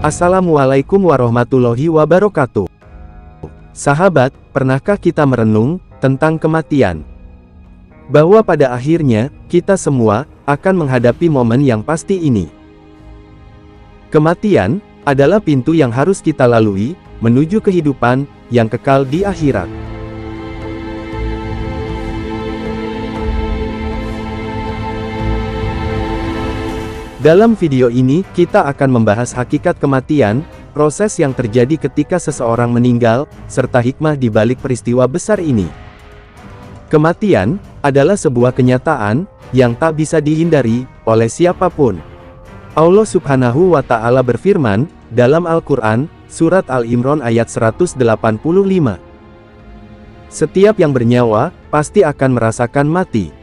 Assalamualaikum warahmatullahi wabarakatuh. Sahabat, pernahkah kita merenung tentang kematian? Bahwa pada akhirnya, kita semua akan menghadapi momen yang pasti ini. Kematian adalah pintu yang harus kita lalui menuju kehidupan yang kekal di akhirat. Dalam video ini, kita akan membahas hakikat kematian, proses yang terjadi ketika seseorang meninggal, serta hikmah di balik peristiwa besar ini. Kematian adalah sebuah kenyataan yang tak bisa dihindari oleh siapapun. Allah Subhanahu wa Ta'ala berfirman dalam Al-Quran, Surat Al-Imran ayat 185. Setiap yang bernyawa pasti akan merasakan mati.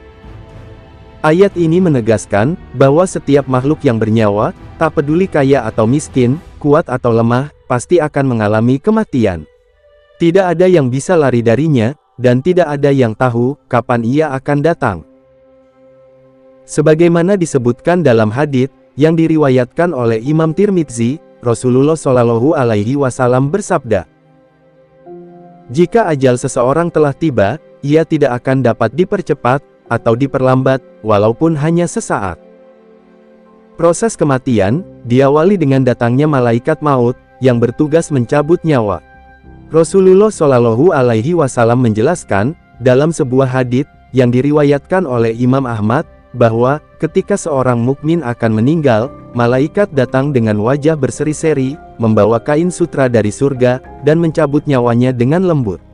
Ayat ini menegaskan bahwa setiap makhluk yang bernyawa, tak peduli kaya atau miskin, kuat atau lemah, pasti akan mengalami kematian. Tidak ada yang bisa lari darinya, dan tidak ada yang tahu kapan ia akan datang. Sebagaimana disebutkan dalam hadits yang diriwayatkan oleh Imam Tirmidzi, Rasulullah Shallallahu Alaihi Wasallam bersabda, "Jika ajal seseorang telah tiba, ia tidak akan dapat dipercepat atau diperlambat, walaupun hanya sesaat." Proses kematian diawali dengan datangnya malaikat maut yang bertugas mencabut nyawa. Rasulullah Shallallahu Alaihi Wasallam menjelaskan dalam sebuah hadits yang diriwayatkan oleh Imam Ahmad bahwa ketika seorang mukmin akan meninggal, malaikat datang dengan wajah berseri-seri, membawa kain sutra dari surga dan mencabut nyawanya dengan lembut.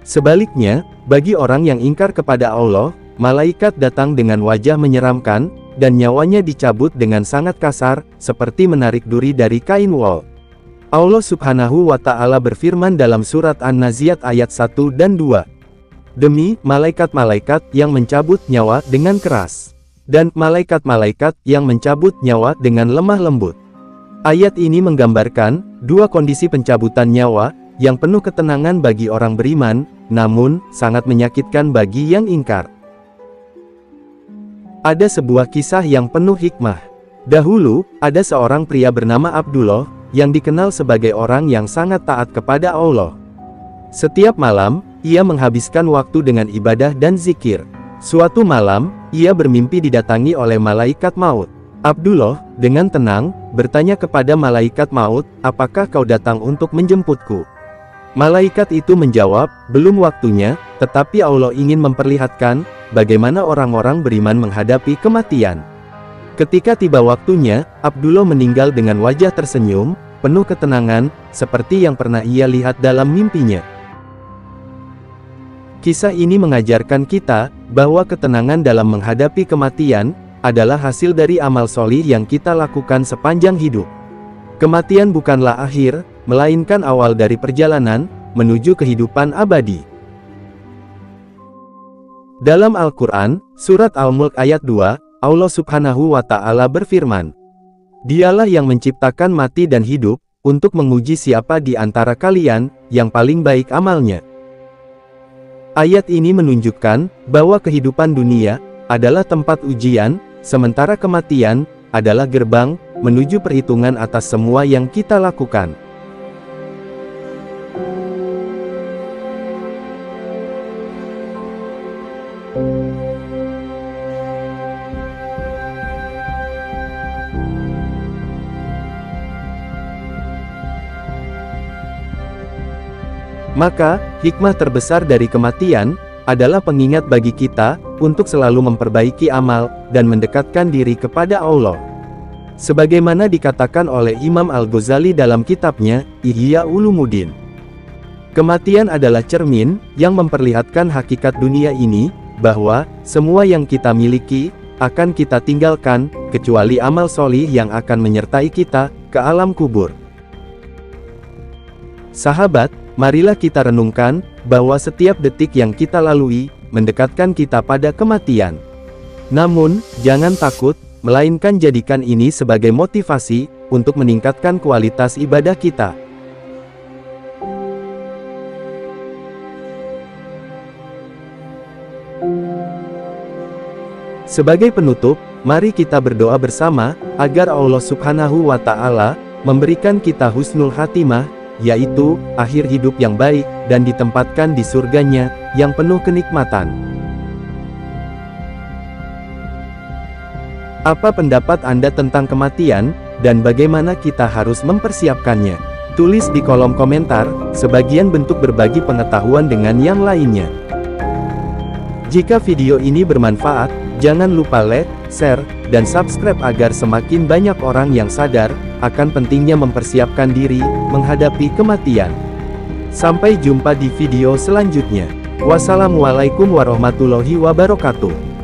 Sebaliknya, bagi orang yang ingkar kepada Allah, malaikat datang dengan wajah menyeramkan, dan nyawanya dicabut dengan sangat kasar, seperti menarik duri dari kain wol. Allah Subhanahu wa Ta'ala berfirman dalam surat An-Naziat ayat 1 dan 2. "Demi malaikat-malaikat yang mencabut nyawa dengan keras, dan malaikat-malaikat yang mencabut nyawa dengan lemah lembut." Ayat ini menggambarkan dua kondisi pencabutan nyawa, yang penuh ketenangan bagi orang beriman, namun sangat menyakitkan bagi yang ingkar. Ada sebuah kisah yang penuh hikmah. Dahulu, ada seorang pria bernama Abdullah, yang dikenal sebagai orang yang sangat taat kepada Allah. Setiap malam, ia menghabiskan waktu dengan ibadah dan zikir. Suatu malam, ia bermimpi didatangi oleh malaikat maut. Abdullah, dengan tenang, bertanya kepada malaikat maut, "Apakah kau datang untuk menjemputku?" Malaikat itu menjawab, "Belum waktunya, tetapi Allah ingin memperlihatkan bagaimana orang-orang beriman menghadapi kematian." Ketika tiba waktunya, Abdullah meninggal dengan wajah tersenyum, penuh ketenangan, seperti yang pernah ia lihat dalam mimpinya. Kisah ini mengajarkan kita bahwa ketenangan dalam menghadapi kematian adalah hasil dari amal solih yang kita lakukan sepanjang hidup. Kematian bukanlah akhir, melainkan awal dari perjalanan menuju kehidupan abadi. Dalam Al-Quran, Surat Al-Mulk ayat 2, Allah Subhanahu wa Ta'ala berfirman, "Dialah yang menciptakan mati dan hidup, untuk menguji siapa di antara kalian yang paling baik amalnya." Ayat ini menunjukkan bahwa kehidupan dunia adalah tempat ujian, sementara kematian adalah gerbang menuju perhitungan atas semua yang kita lakukan. Maka, hikmah terbesar dari kematian adalah pengingat bagi kita untuk selalu memperbaiki amal dan mendekatkan diri kepada Allah. Sebagaimana dikatakan oleh Imam Al-Ghazali dalam kitabnya, Ihya Ulumuddin. Kematian adalah cermin yang memperlihatkan hakikat dunia ini, bahwa semua yang kita miliki akan kita tinggalkan, kecuali amal solih yang akan menyertai kita ke alam kubur. Sahabat, marilah kita renungkan bahwa setiap detik yang kita lalui mendekatkan kita pada kematian. Namun, jangan takut, melainkan jadikan ini sebagai motivasi untuk meningkatkan kualitas ibadah kita. Sebagai penutup, mari kita berdoa bersama, agar Allah Subhanahu wa Ta'ala memberikan kita husnul khatimah, yaitu akhir hidup yang baik, dan ditempatkan di surganya yang penuh kenikmatan. Apa pendapat Anda tentang kematian, dan bagaimana kita harus mempersiapkannya? Tulis di kolom komentar, sebagian bentuk berbagi pengetahuan dengan yang lainnya. Jika video ini bermanfaat, jangan lupa like, share, dan subscribe agar semakin banyak orang yang sadar akan pentingnya mempersiapkan diri menghadapi kematian. Sampai jumpa di video selanjutnya. Wassalamualaikum warahmatullahi wabarakatuh.